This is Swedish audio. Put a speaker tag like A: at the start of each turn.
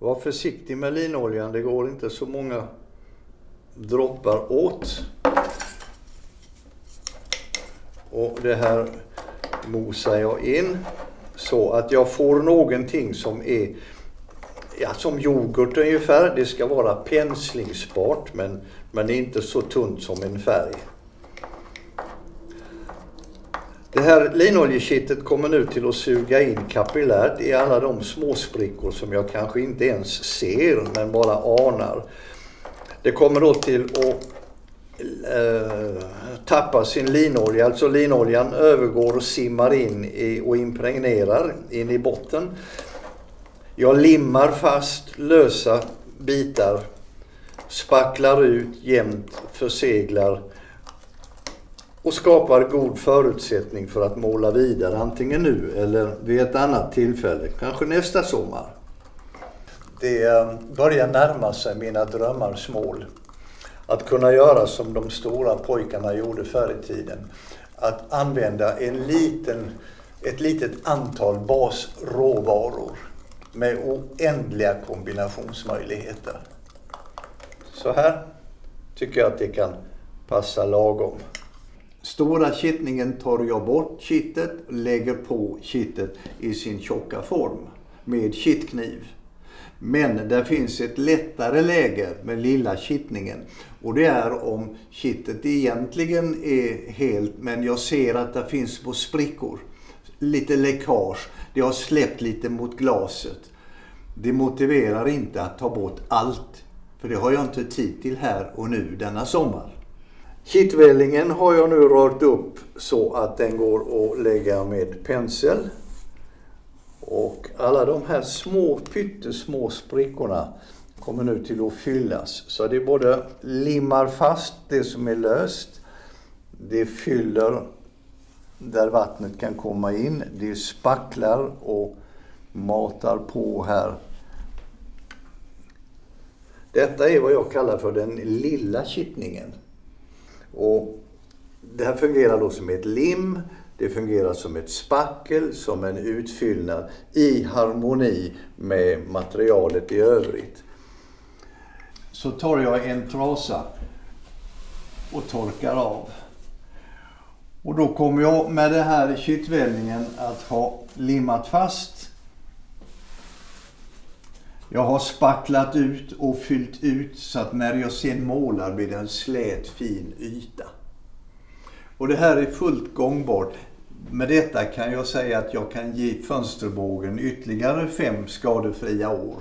A: Var försiktig med linoljan, det går inte så många droppar åt. Och det här mosar jag in så att jag får någonting som är som yoghurt ungefär. Det ska vara penslingsbart men inte så tunt som en färg. Det här linoljekittet kommer nu till att suga in kapillärt i alla de små sprickor som jag kanske inte ens ser men bara anar. Det kommer då till att tappa sin linolja, alltså linoljan övergår och simmar in och impregnerar in i botten. Jag limmar fast lösa bitar, spacklar ut jämnt, förseglar och skapar god förutsättning för att måla vidare antingen nu eller vid ett annat tillfälle, kanske nästa sommar. Det börjar närma sig mina drömmars mål. Att kunna göra som de stora pojkarna gjorde förr i tiden. Att använda ett litet antal basråvaror med oändliga kombinationsmöjligheter. Så här tycker jag att det kan passa lagom. Stora kittningen tar jag bort kittet och lägger på kittet i sin tjocka form med kittkniv. Men det finns ett lättare läge med lilla kittningen. Och det är om kittet egentligen är helt, men jag ser att det finns små sprickor. Lite läckage. Det har släppt lite mot glaset. Det motiverar inte att ta bort allt. För det har jag inte tid till här och nu denna sommar. Kittvällingen har jag nu rört upp så att den går att lägga med pensel. Och alla de här pyttesmå sprickorna kommer nu till att fyllas. Så det både limmar fast det som är löst. Det fyller där vattnet kan komma in. Det spacklar och matar på här. Detta är vad jag kallar för den lilla kittningen. Och det här fungerar då som ett lim. Det fungerar som ett spackel, som en utfyllnad i harmoni med materialet i övrigt. Så tar jag en trasa och torkar av. Och då kommer jag med det här kittvällningen att ha limmat fast. Jag har spacklat ut och fyllt ut så att när jag sen målar blir det en slät fin yta. Och det här är fullt gångbart. Med detta kan jag säga att jag kan ge fönsterbågen ytterligare 5 skadefria år.